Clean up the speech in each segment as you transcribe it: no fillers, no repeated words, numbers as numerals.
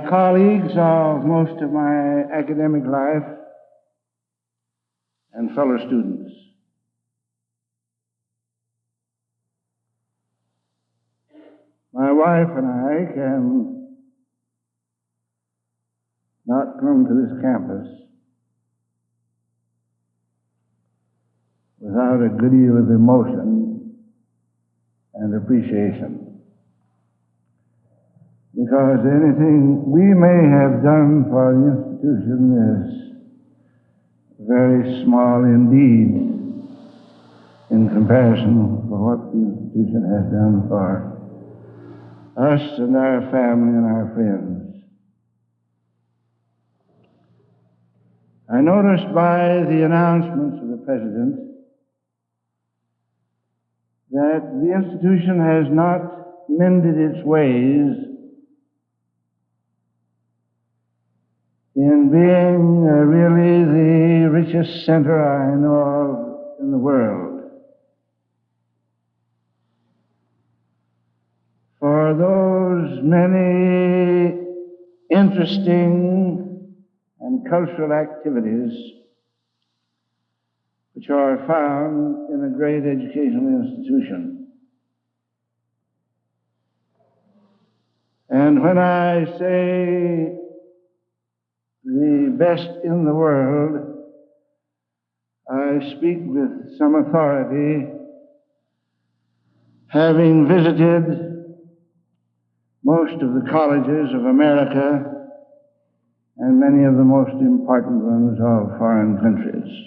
colleagues of most of my academic life, and fellow students. My wife and I can not come to this campus without a good deal of emotion and appreciation, because anything we may have done for the institution is very small indeed in comparison for what the institution has done for us and our family and our friends. I noticed by the announcements of the President that the institution has not mended its ways in being really the richest center I know of in the world. For those many interesting and cultural activities which are found in a great educational institution. And when I say the best in the world, I speak with some authority, having visited most of the colleges of America and many of the most important ones of foreign countries.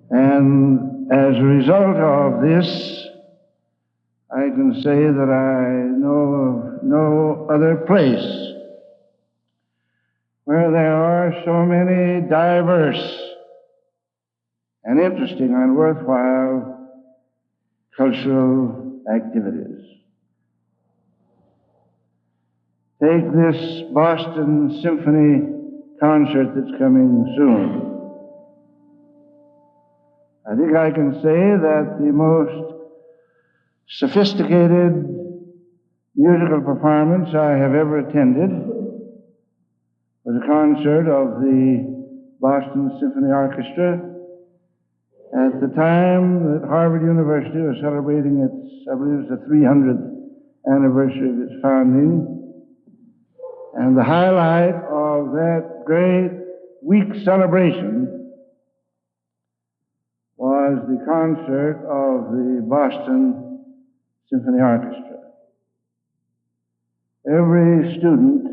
And as a result of this, I can say that I know of no other place where there are so many diverse and interesting and worthwhile cultural activities. Take this Boston Symphony concert that's coming soon. I think I can say that the most sophisticated musical performance I have ever attended was a concert of the Boston Symphony Orchestra at the time that Harvard University was celebrating its, I believe it was the 300th anniversary of its founding. And the highlight of that great week celebration was the concert of the Boston Symphony Orchestra. Every student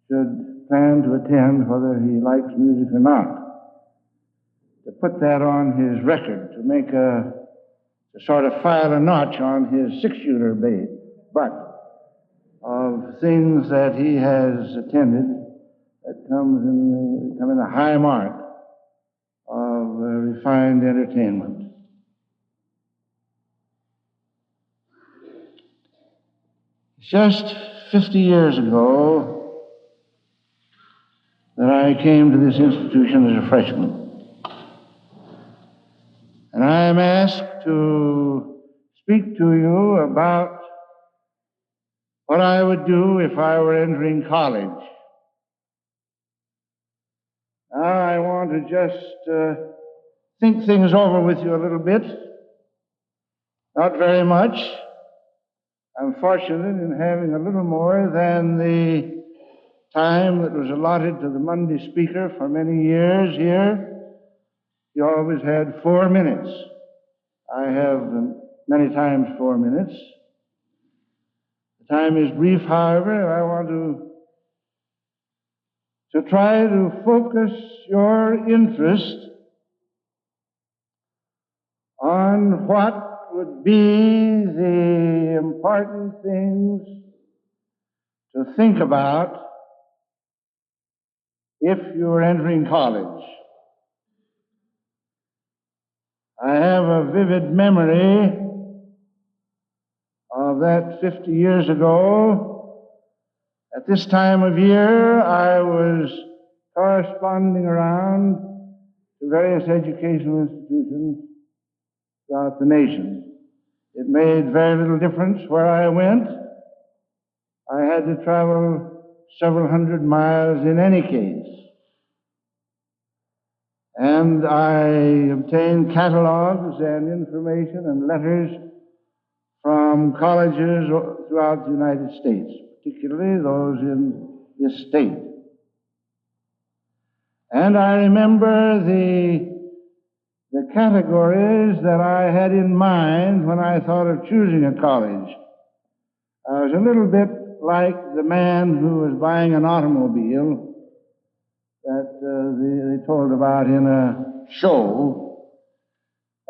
should plan to attend whether he likes music or not, to put that on his record, to sort of file a notch on his six-shooter butt of things that he has attended that come in the high mark of refined entertainment. Just 50 years ago that I came to this institution as a freshman. And I am asked to speak to you about what I would do if I were entering college. Now, I want to just think things over with you a little bit. Not very much. I'm fortunate in having a little more than the time that was allotted to the Monday speaker for many years here. He always had 4 minutes. I have many times 4 minutes. The time is brief, however, and I want to try to focus your interest on what would be the important things to think about if you were entering college. I have a vivid memory of that 50 years ago. At this time of year, I was corresponding around to various educational institutions throughout the nation. It made very little difference where I went. I had to travel several hundred miles in any case. And I obtained catalogs and information and letters from colleges throughout the United States, particularly those in this state. And I remember the categories that I had in mind when I thought of choosing a college. I was a little bit like the man who was buying an automobile that they told about in a show.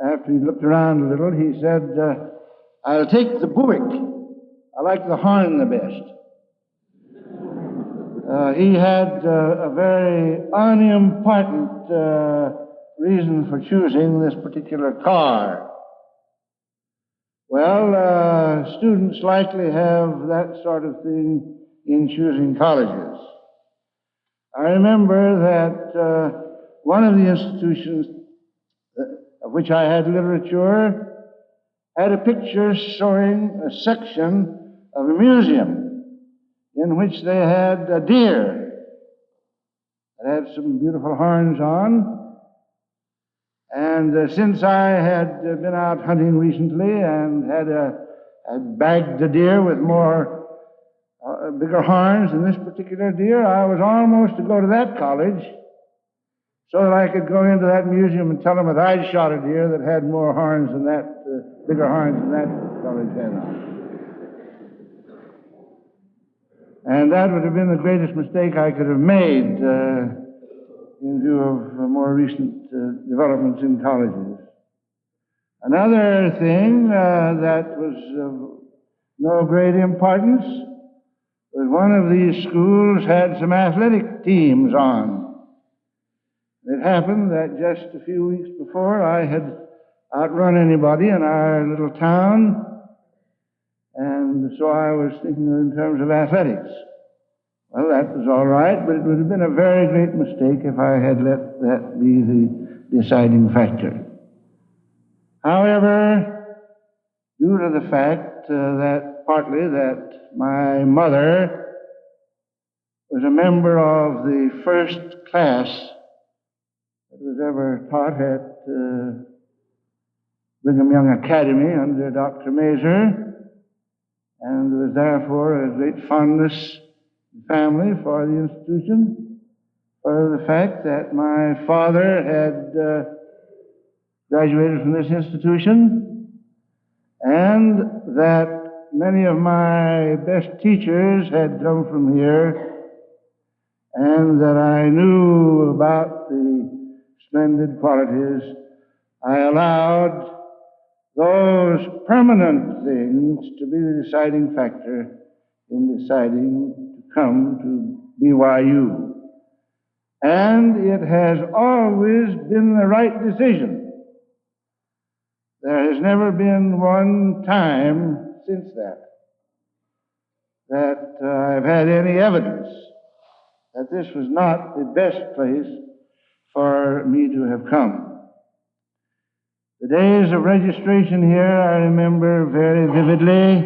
After he looked around a little, he said, I'll take the Buick. I like the horn the best. He had a very unimportant reason for choosing this particular car. Well, students likely have that sort of thing in choosing colleges. I remember that one of the institutions of which I had literature had a picture showing a section of a museum in which they had a deer that had some beautiful horns on. And since I had been out hunting recently and had bagged a deer with bigger horns than this particular deer, I was almost to go to that college so that I could go into that museum and tell them that I'd shot a deer that had more horns than bigger horns than that college had on. And that would have been the greatest mistake I could have made in view of more recent developments in colleges. Another thing that was of no great importance was one of these schools had some athletic teams on. It happened that just a few weeks before I had outrun anybody in our little town, and so I was thinking in terms of athletics. Well, that was all right, but it would have been a very great mistake if I had let that be the deciding factor. However, due to the fact partly that my mother was a member of the first class that was ever taught at Brigham Young Academy under Dr. Mazur, and there was therefore a great fondness in the family for the institution, for the fact that my father had graduated from this institution, and that many of my best teachers had come from here, and that I knew about the splendid qualities, I allowed those permanent things to be the deciding factor in deciding to come to BYU. And it has always been the right decision. There has never been one time since that I've had any evidence that this was not the best place for me to have come. The days of registration here I remember very vividly,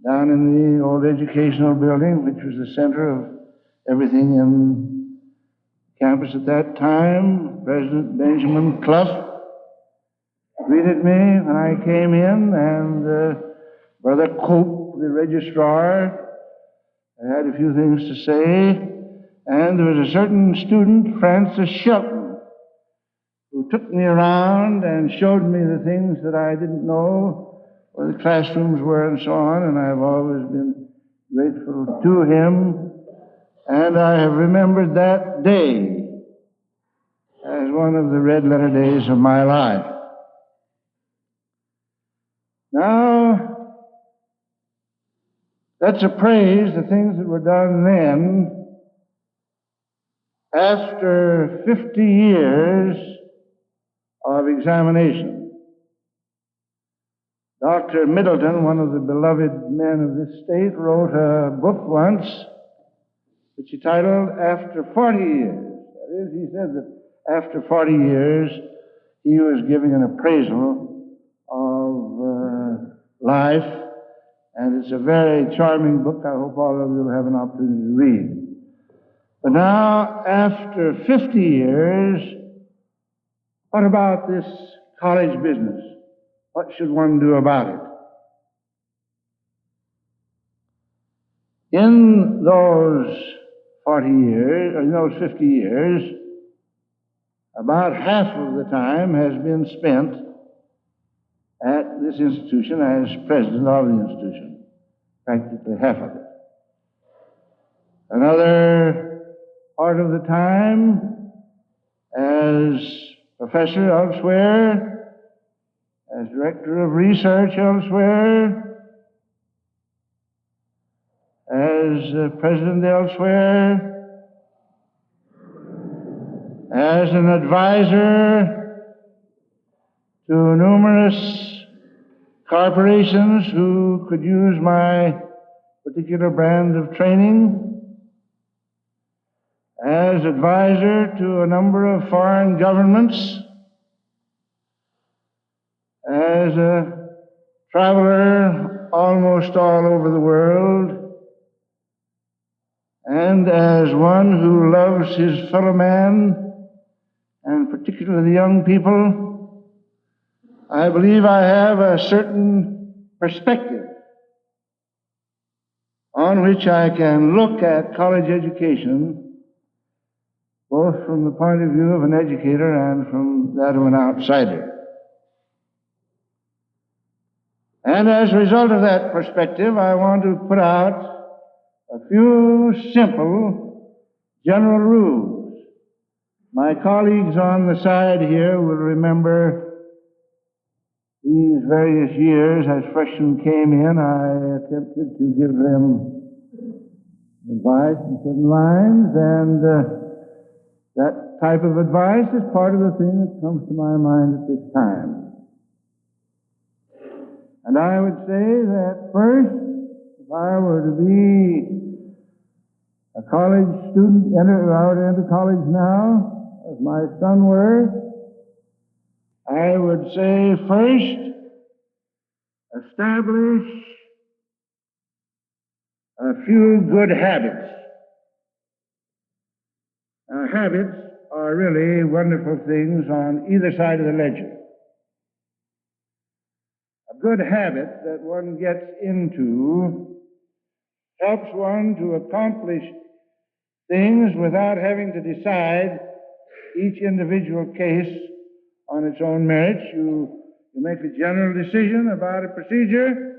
down in the old educational building, which was the center of everything in campus at that time. President Benjamin Clough greeted me when I came in, and Brother Cope, the registrar, had a few things to say, and there was a certain student, Francis Shelton, who took me around and showed me the things that I didn't know, where the classrooms were and so on, and I've always been grateful to him, and I have remembered that day as one of the red-letter days of my life. Now, let's appraise the things that were done then after 50 years of examination. Dr. Middleton, one of the beloved men of this state, wrote a book once which he titled After 40 Years. That is, he said that after 40 years he was giving an appraisal of life And it's a very charming book. I hope all of you will have an opportunity to read. But now, after 50 years, what about this college business? What should one do about it? In those 40 years, or in those 50 years, about half of the time has been spent at this institution as president of the institution, practically half of it. Another part of the time as professor elsewhere, as director of research elsewhere, as president elsewhere, as an advisor to numerous corporations who could use my particular brand of training, as advisor to a number of foreign governments, as a traveler almost all over the world, and as one who loves his fellow man, and particularly the young people, I believe I have a certain perspective on which I can look at college education, both from the point of view of an educator and from that of an outsider. And as a result of that perspective, I want to put out a few simple general rules. My colleagues on the side here will remember these various years as freshmen came in, I attempted to give them advice in certain lines, and that type of advice is part of the thing that comes to my mind at this time. And I would say that first, if I were to be a college student, I were to enter college now, as my son were, I would say first, establish a few good habits. Now, habits are really wonderful things on either side of the ledger. A good habit that one gets into helps one to accomplish things without having to decide each individual case on its own merits. You make a general decision about a procedure,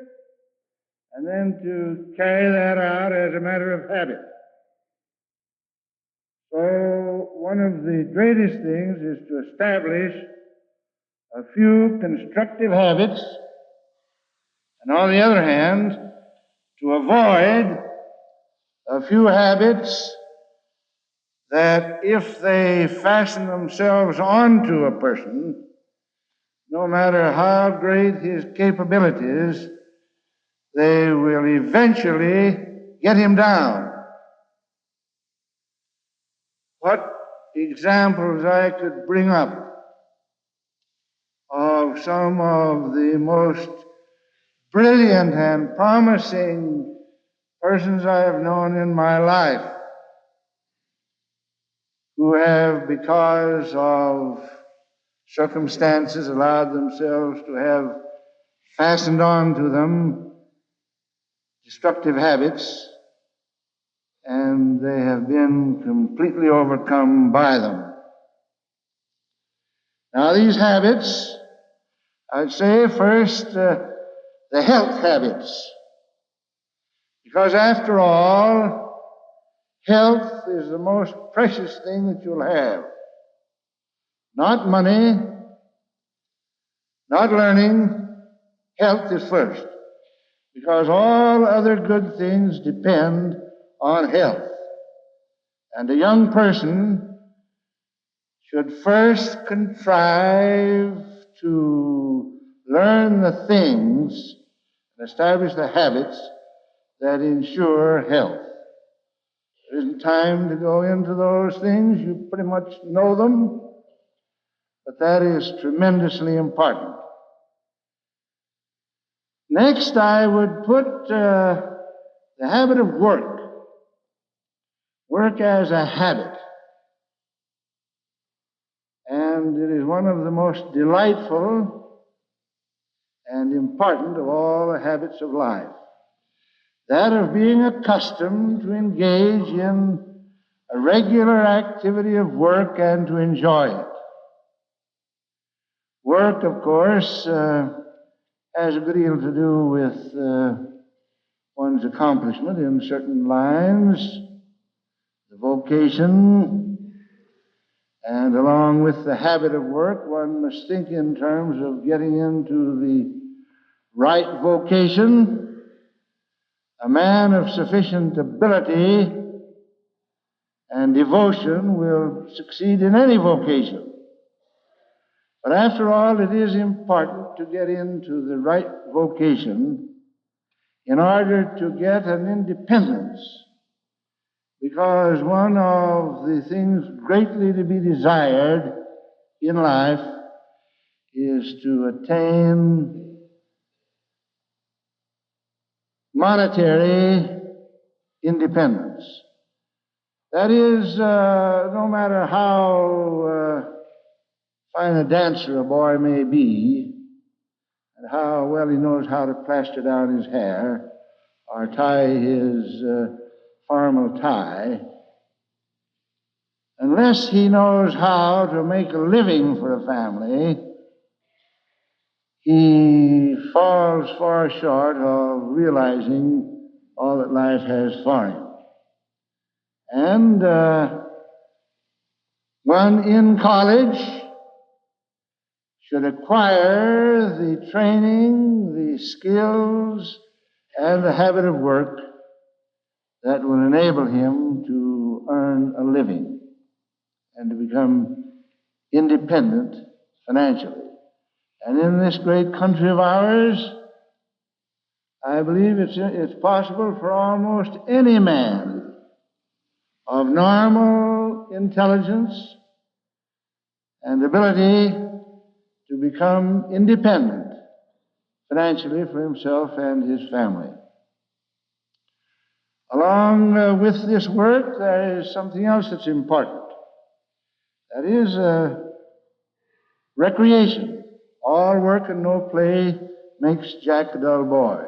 and then to carry that out as a matter of habit. So one of the greatest things is to establish a few constructive habits, and on the other hand, to avoid a few habits that, if they fasten themselves onto a person, no matter how great his capabilities, they will eventually get him down. What examples I could bring up of some of the most brilliant and promising persons I have known in my life who have, because of circumstances, allowed themselves to have fastened on to them destructive habits, and they have been completely overcome by them. Now, these habits, I'd say first, the health habits. Because after all, health is the most precious thing that you'll have. Not money, not learning, health is first. Because all other good things depend on health. And a young person should first contrive to learn the things and establish the habits that ensure health. There isn't time to go into those things. You pretty much know them, but that is tremendously important. Next, I would put the habit of work as a habit. And it is one of the most delightful and important of all the habits of life. That of being accustomed to engage in a regular activity of work and to enjoy it. Work, of course, has a good deal to do with one's accomplishment in certain lines, the vocation, and along with the habit of work, one must think in terms of getting into the right vocation. A man of sufficient ability and devotion will succeed in any vocation. But after all, it is important to get into the right vocation in order to get an independence, because one of the things greatly to be desired in life is to attain monetary independence. That is, no matter how fine a dancer a boy may be, and how well he knows how to plaster down his hair or tie his formal tie, unless he knows how to make a living for a family, he falls far short of realizing all that life has for him. And one in college should acquire the training, the skills, and the habit of work that will enable him to earn a living and to become independent financially. And in this great country of ours, I believe it's possible for almost any man of normal intelligence and ability to become independent financially for himself and his family. Along with this work, there is something else that's important. That is recreation. All work and no play makes Jack a dull boy.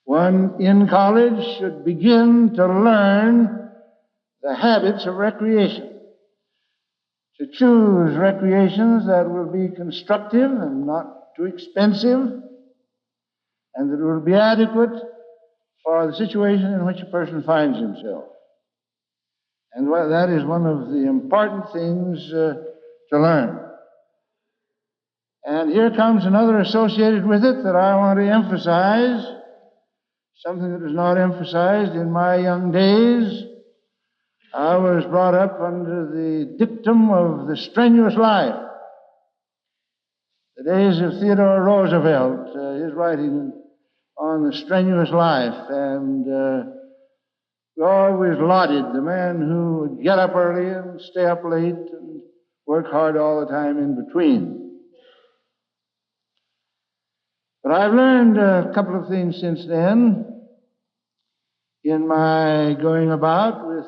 One in college should begin to learn the habits of recreation, to choose recreations that will be constructive and not too expensive, and that will be adequate for the situation in which a person finds himself. And that is one of the important things to learn. And here comes another associated with it that I want to emphasize, something that was not emphasized in my young days. I was brought up under the dictum of the strenuous life. The days of Theodore Roosevelt, his writing on the strenuous life, and we always lauded the man who would get up early and stay up late and work hard all the time in between. But I've learned a couple of things since then in my going about with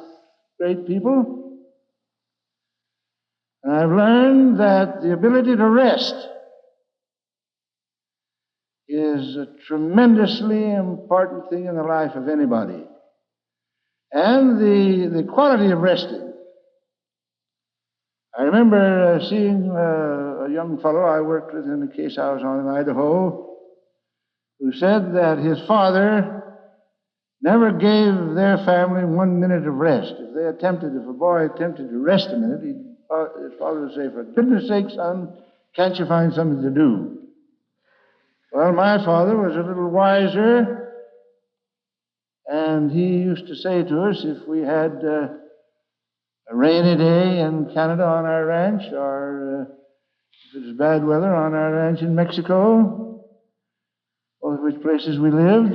great people. And I've learned that the ability to rest is a tremendously important thing in the life of anybody. And the quality of resting. I remember seeing a young fellow I worked with in the case I was on in Idaho, who said that his father never gave their family 1 minute of rest. If a boy attempted to rest a minute, his father would say, "For goodness sake, son, can't you find something to do?" Well, my father was a little wiser, and he used to say to us, if we had a rainy day in Canada on our ranch, or if it was bad weather on our ranch in Mexico, both which places we lived,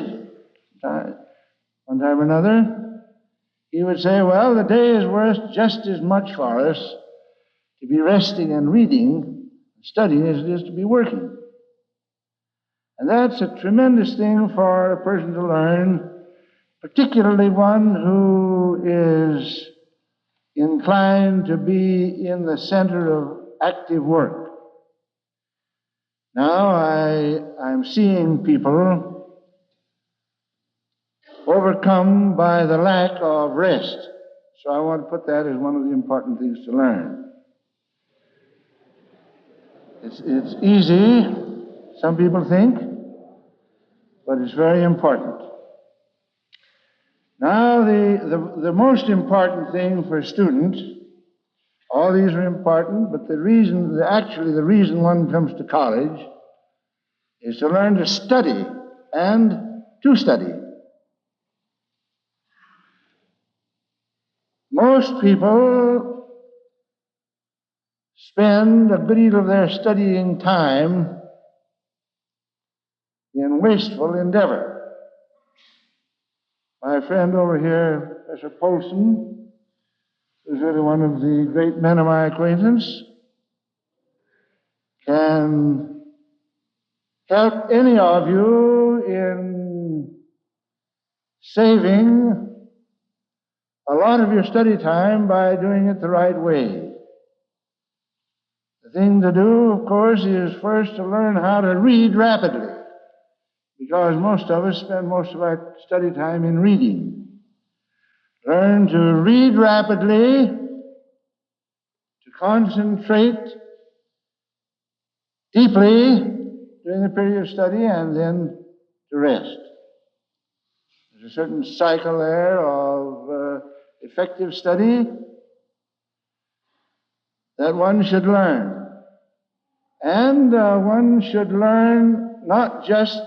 one time or another, he would say, well, the day is worth just as much for us to be resting and reading and studying as it is to be working. And that's a tremendous thing for a person to learn, particularly one who is inclined to be in the center of active work. Now I'm seeing people overcome by the lack of rest. So I want to put that as one of the important things to learn. It's easy, some people think, but it's very important. Now, the most important thing for students, all these are important, but the reason one comes to college is to learn to study and to study. Most people spend a good deal of their studying time in wasteful endeavor. My friend over here, Professor Polson, who's really one of the great men of my acquaintance, can help any of you in saving a lot of your study time by doing it the right way. The thing to do, of course, is first to learn how to read rapidly, because most of us spend most of our study time in reading. Learn to read rapidly, to concentrate deeply during the period of study, and then to rest. There's a certain cycle there of effective study that one should learn. And one should learn not just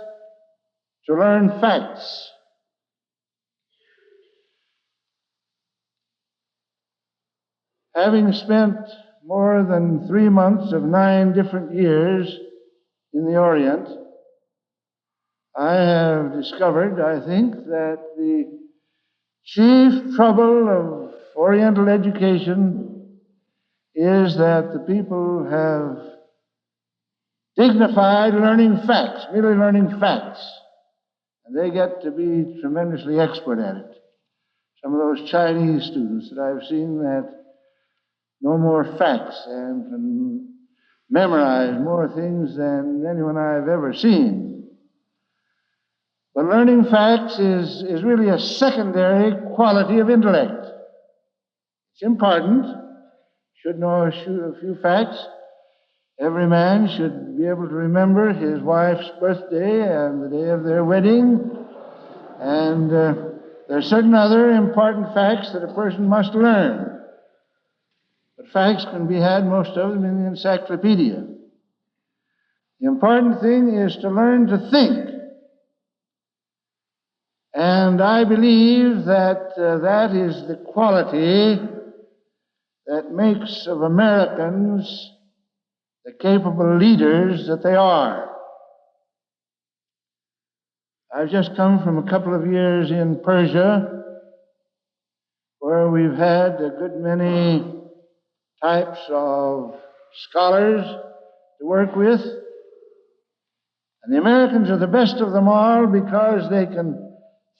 to learn facts. Having spent more than 3 months of 9 different years in the Orient, I have discovered, I think, that the chief trouble of Oriental education is that the people have dignified learning facts, merely learning facts, and they get to be tremendously expert at it. Some of those Chinese students that I've seen that know more facts and can memorize more things than anyone I've ever seen. But learning facts is really a secondary quality of intellect. It's important. Should know a few facts. Every man should be able to remember his wife's birthday and the day of their wedding. And there are certain other important facts that a person must learn. But facts can be had, most of them, in the encyclopedia. The important thing is to learn to think. And I believe that that is the quality that makes of Americans the capable leaders that they are. I've just come from a couple of years in Persia, where we've had a good many types of scholars to work with. And the Americans are the best of them all because they can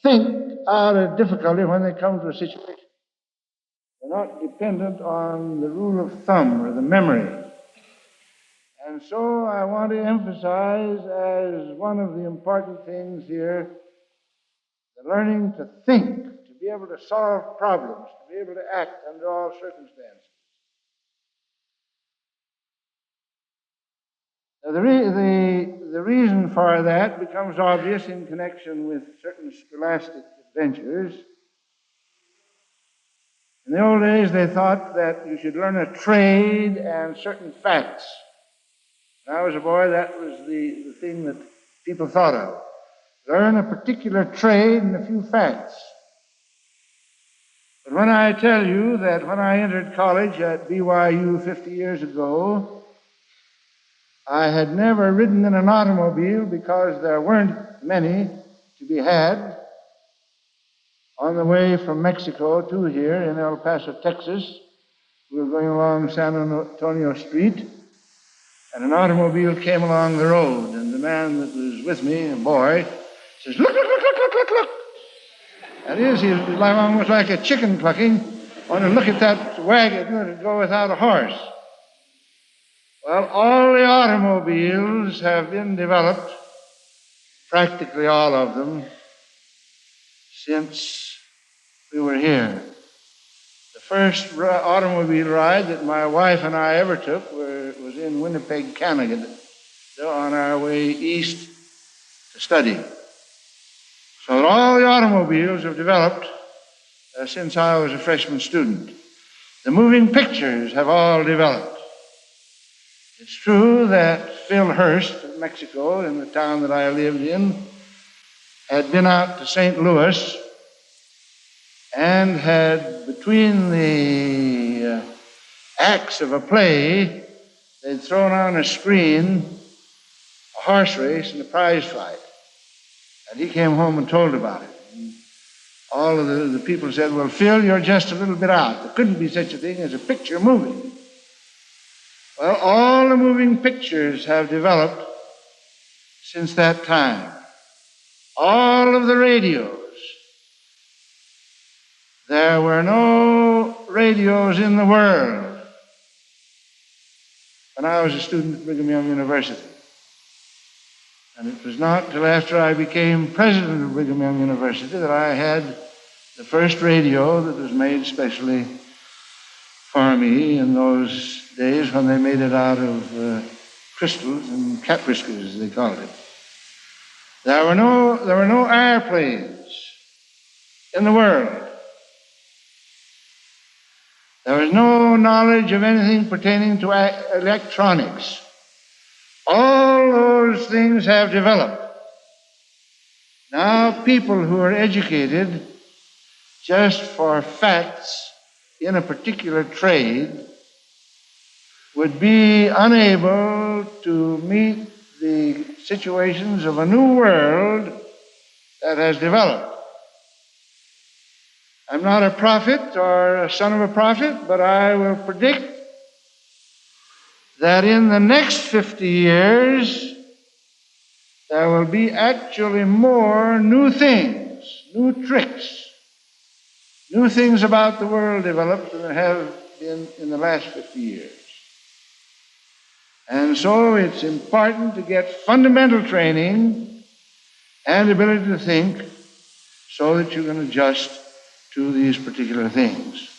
think out a difficulty when they come to a situation. They're not dependent on the rule of thumb or the memory. And so I want to emphasize as one of the important things here, the learning to think, to be able to solve problems, to be able to act under all circumstances. Now, the reason for that becomes obvious in connection with certain scholastic adventures. In the old days, they thought that you should learn a trade and certain facts. When I was a boy, that was the thing that people thought of. Learn a particular trade and a few facts. But when I tell you that when I entered college at BYU 50 years ago, I had never ridden in an automobile because there weren't many to be had on the way from Mexico to here in El Paso, Texas. We were going along San Antonio Street, and an automobile came along the road, and the man that was with me, a boy, says, "Look, look, look, look, look, look, look." That is, he was almost like a chicken clucking, on to look at that wagon that would go without a horse. Well, all the automobiles have been developed, practically all of them, since we were here. The first automobile ride that my wife and I ever took was in Winnipeg, Canada, on our way east to study. So all the automobiles have developed since I was a freshman student. The moving pictures have all developed. It's true that Phil Hurst of Mexico, in the town that I lived in, had been out to St. Louis and had, between the acts of a play, they'd thrown on a screen a horse race and a prize fight. And he came home and told about it. And all of the people said, "Well, Phil, you're just a little bit out. There couldn't be such a thing as a picture moving." Well, all the moving pictures have developed since that time. All of the radios. There were no radios in the world when I was a student at Brigham Young University. And it was not till after I became president of Brigham Young University that I had the first radio that was made specially for me in those days when they made it out of crystals and cat whiskers, as they called it. There were no airplanes in the world. There was no knowledge of anything pertaining to electronics. All those things have developed. Now people who are educated just for facts in a particular trade would be unable to meet the situations of a new world that has developed. I'm not a prophet or a son of a prophet, but I will predict that in the next 50 years, there will be actually more new things, new tricks, new things about the world developed than there have been in the last 50 years. And so it's important to get fundamental training and ability to think so that you can adjust to these particular things.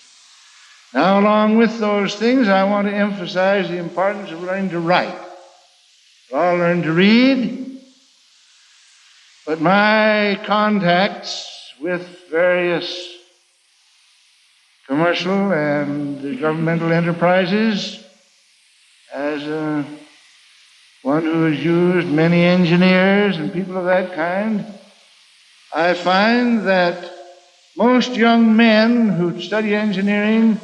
Now, along with those things, I want to emphasize the importance of learning to write. We all learn to read, but my contacts with various commercial and governmental enterprises, as one who has used many engineers and people of that kind, I find that most young men who study engineering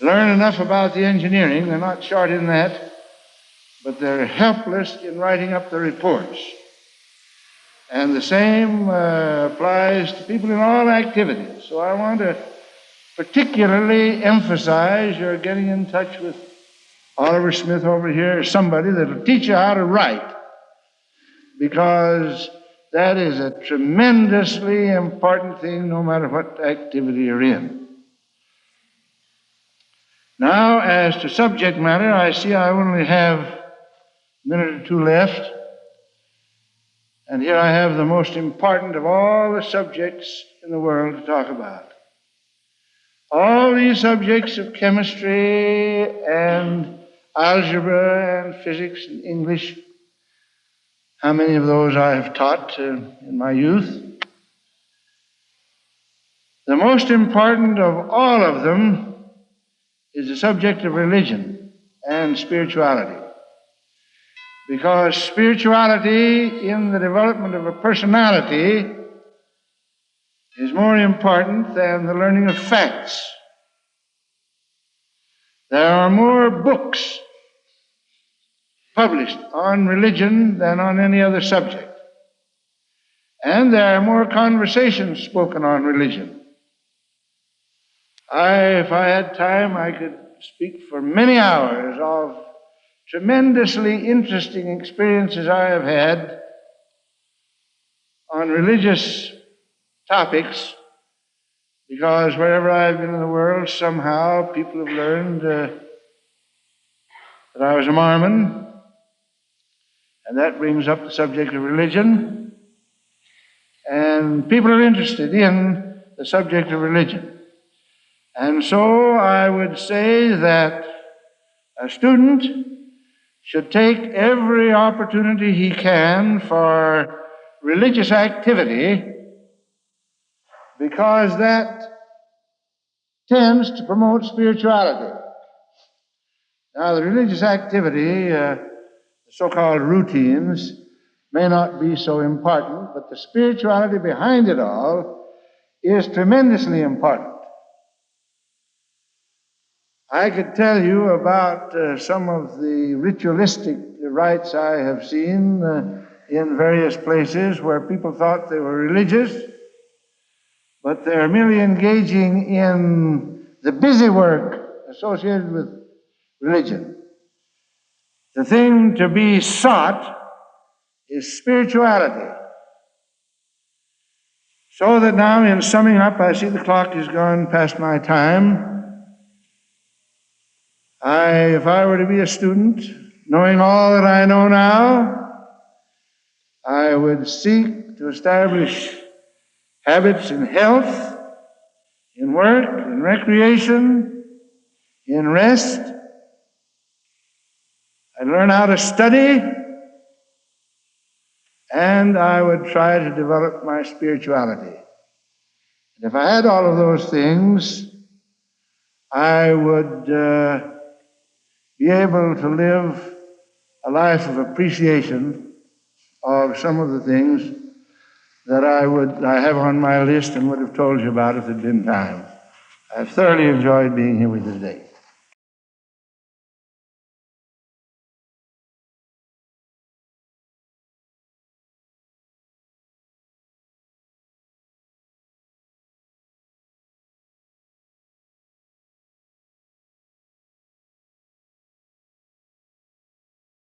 learn enough about the engineering. They're not short in that, but they're helpless in writing up the reports. And the same applies to people in all activities. So I want to particularly emphasize your getting in touch with Oliver Smith over here, somebody that will teach you how to write, because that is a tremendously important thing no matter what activity you're in. Now, as to subject matter, I see I only have a minute or two left, and here I have the most important of all the subjects in the world to talk about. All these subjects of chemistry and algebra and physics and English, how many of those I have taught in my youth. The most important of all of them is the subject of religion and spirituality. Because spirituality in the development of a personality is more important than the learning of facts. There are more books published on religion than on any other subject. And there are more conversations spoken on religion. If I had time, I could speak for many hours of tremendously interesting experiences I have had on religious topics, because wherever I've been in the world, somehow people have learned that I was a Mormon, and that brings up the subject of religion, and people are interested in the subject of religion. And so I would say that a student should take every opportunity he can for religious activity, because that tends to promote spirituality. Now, the religious activity, the so-called routines, may not be so important, but the spirituality behind it all is tremendously important. I could tell you about some of the ritualistic rites I have seen in various places where people thought they were religious, but they're merely engaging in the busy work associated with religion. The thing to be sought is spirituality. So that now, in summing up, I see the clock has gone past my time. If I were to be a student, knowing all that I know now, I would seek to establish habits in health, in work, in recreation, in rest. I'd learn how to study, and I would try to develop my spirituality. And if I had all of those things, I would be able to live a life of appreciation of some of the things that I have on my list and would have told you about if it had been time. I've thoroughly enjoyed being here with you today.